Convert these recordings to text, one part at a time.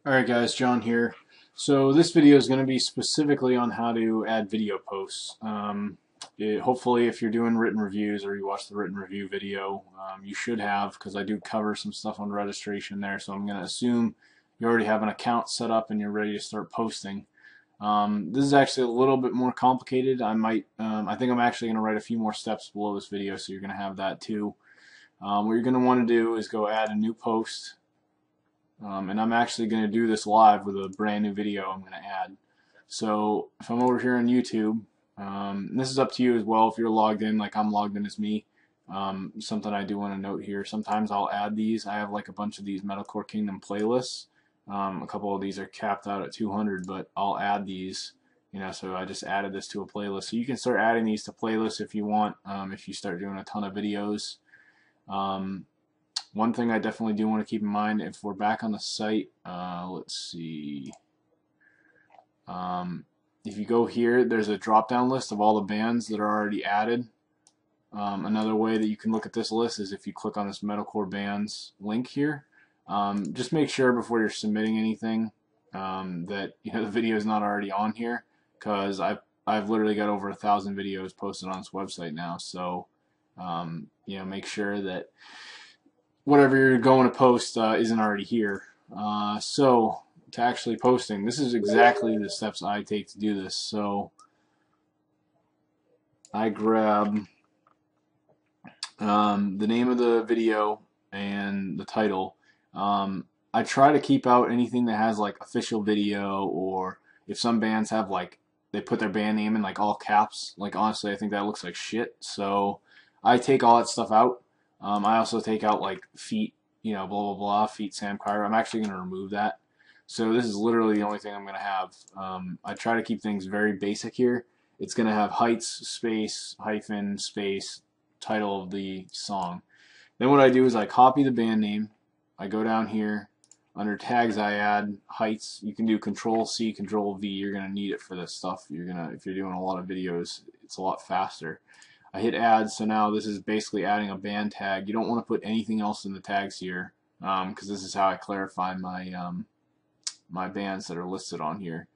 Alright guys, John here. So this video is going to be specifically on how to add video posts. Hopefully if you're doing written reviews or you watch the written review video, you should have, because I do cover some stuff on registration there, so I'm going to assume you already have an account set up and you're ready to start posting. This is actually a little bit more complicated. I think I'm actually going to write a few more steps below this video, so you're going to have that too. What you're going to want to do is go add a new post. And I'm actually going to do this live with a brand new video I'm going to add. So if I'm over here on YouTube, and this is up to you as well if you're logged in like I'm logged in as me. Something I do want to note here, sometimes I'll add these. I have like a bunch of these Metalcore Kingdom playlists. A couple of these are capped out at 200, but I'll add these, so I just added this to a playlist. So you can start adding these to playlists if you want, if you start doing a ton of videos. One thing I definitely do want to keep in mind, if we're back on the site, let's see, if you go here, there's a drop down list of all the bands that are already added. Another way that you can look at this list is if you click on this Metalcore bands link here. Just make sure before you're submitting anything that the video is not already on here, because I've literally got over 1,000 videos posted on this website now. So make sure that whatever you're going to post isn't already here. So to actually posting, this is exactly the steps I take to do this. So I grab the name of the video and the title. I try to keep out anything that has like official video, or if some bands have like they put their band name in like all caps. Like honestly, I think that looks like shit. So I take all that stuff out. I also take out like feet, blah blah blah, feet Sam Carter. I'm actually going to remove that. So this is literally the only thing I'm going to have. I try to keep things very basic here. It's going to have heights, space, hyphen, space, title of the song. Then what I do is I copy the band name. I go down here. Under tags I add heights. You can do Control C, Control V. You're going to need it for this stuff. If you're doing a lot of videos, it's a lot faster. I hit add, so now this is basically adding a band tag. You don't want to put anything else in the tags here, because this is how I clarify my my bands that are listed on here.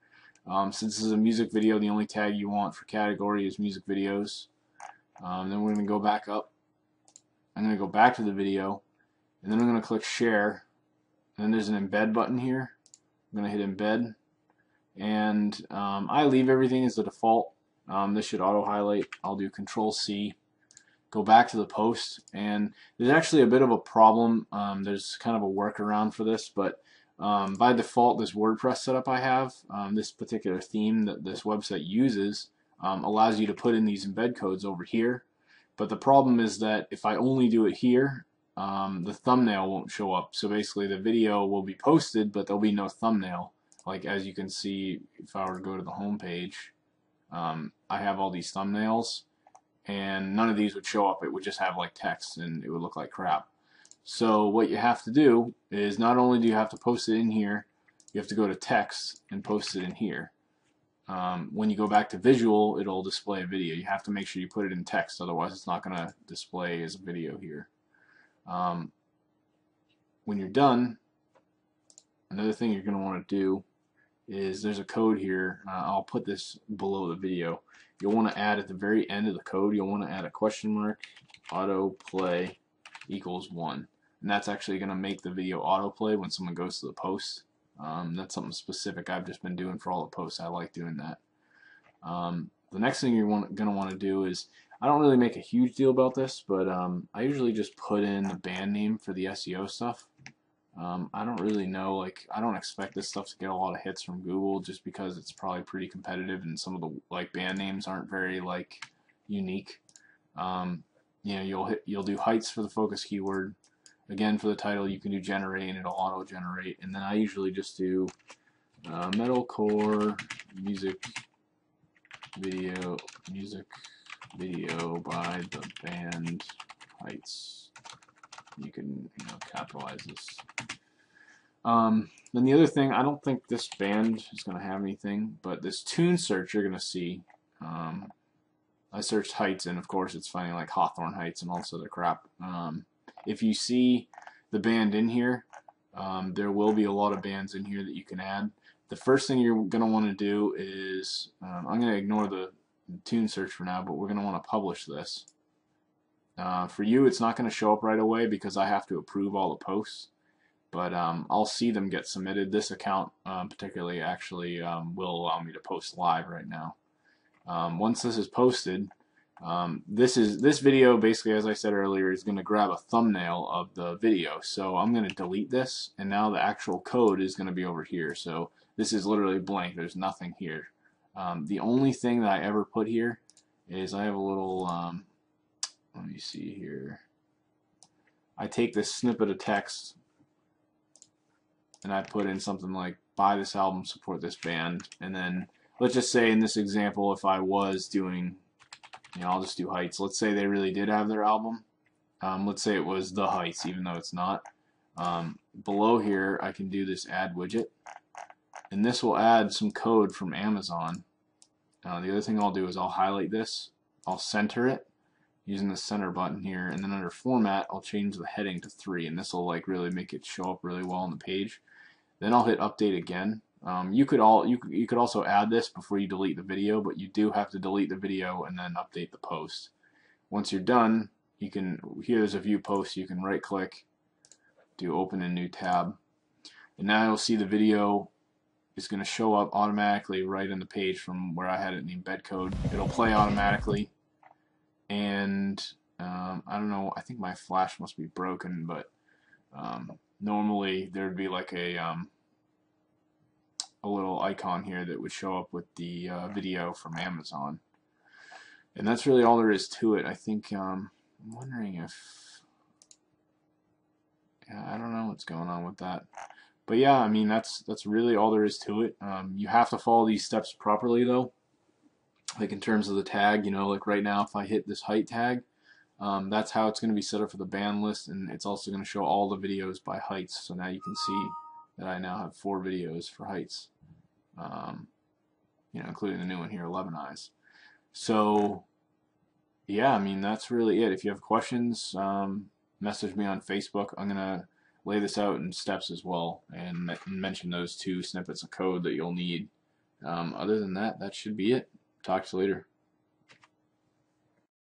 Since this is a music video, the only tag you want for category is music videos. Then we're going to go back up. I'm going to go back to the video, and then I'm going to click share. And then there's an embed button here. I'm going to hit embed, and I leave everything as the default. This should auto highlight. I'll do Control C, go back to the post, and there's actually a bit of a problem. There's kind of a workaround for this, but by default, this WordPress setup I have, this particular theme that this website uses, allows you to put in these embed codes over here. But the problem is that if I only do it here, the thumbnail won't show up. So basically, the video will be posted, but there'll be no thumbnail. Like as you can see, if I were to go to the home page. I have all these thumbnails, and none of these would show up. It would just have like text, and it would look like crap. So what you have to do is, not only do you have to post it in here, you have to go to text and post it in here. When you go back to visual, it'll display a video. You have to make sure you put it in text, otherwise it's not going to display as a video here. When you're done, another thing you're going to want to do is there's a code here. I'll put this below the video. You'll want to add at the very end of the code, you'll want to add a question mark, autoplay equals 1. And that's actually going to make the video autoplay when someone goes to the post. That's something specific I've just been doing for all the posts. I like doing that. The next thing you're going to want to do is, I don't really make a huge deal about this, but I usually just put in the band name for the SEO stuff. I don't really know, I don't expect this stuff to get a lot of hits from Google, just because it's probably pretty competitive, and some of the band names aren't very unique. You'll do heights for the focus keyword. Again, for the title, you can do generate, and it'll auto generate. And then I usually just do metalcore music video by the band Heights. You can capitalize this. Then the other thing, I don't think this band is going to have anything, but this tune search you're going to see. I searched Heights, and of course it's finding Hawthorne Heights and all this other crap. If you see the band in here, There will be a lot of bands in here that you can add. The first thing you're going to want to do is, I'm going to ignore the tune search for now, but we're going to want to publish this. For you, it's not going to show up right away because I have to approve all the posts, but I'll see them get submitted. This account particularly actually will allow me to post live right now. Once this is posted, this video basically, as I said earlier, is going to grab a thumbnail of the video. So I'm going to delete this, and now the actual code is going to be over here. So this is literally blank. There's nothing here. The only thing that I ever put here is I have a little, let me see here. I take this snippet of text and I put in something like, buy this album, support this band, and then let's just say in this example, if I was doing, I'll just do Heights. Let's say they really did have their album. Let's say it was The Heights, even though it's not. Below here, I can do this add widget, and this will add some code from Amazon. The other thing I'll do is I'll highlight this, I'll center it using the center button here, and then under format, I'll change the heading to 3, and this will like really make it show up really well on the page. Then I'll hit update again. You could also add this before you delete the video, but you do have to delete the video and then update the post. Once you're done, you can, here's a view post, you can right click, do open a new tab, and now you'll see the video is going to show up automatically right in the page from where I had it in the embed code. It'll play automatically, and I don't know, I think my flash must be broken, but normally there'd be like a little icon here that would show up with the video from Amazon. And that's really all there is to it. I think, I'm wondering if, yeah, I don't know what's going on with that. But yeah, I mean, that's really all there is to it. You have to follow these steps properly though. Like in terms of the tag, like right now if I hit this height tag, that's how it's going to be set up for the band list, and it's also going to show all the videos by Heights. So now you can see that I now have 4 videos for Heights, including the new one here, 11 Eyes. So yeah, I mean, that's really it. If you have questions, message me on Facebook. I'm gonna lay this out in steps as well and mention those 2 snippets of code that you'll need. Other than that, that should be it. Talk to you later.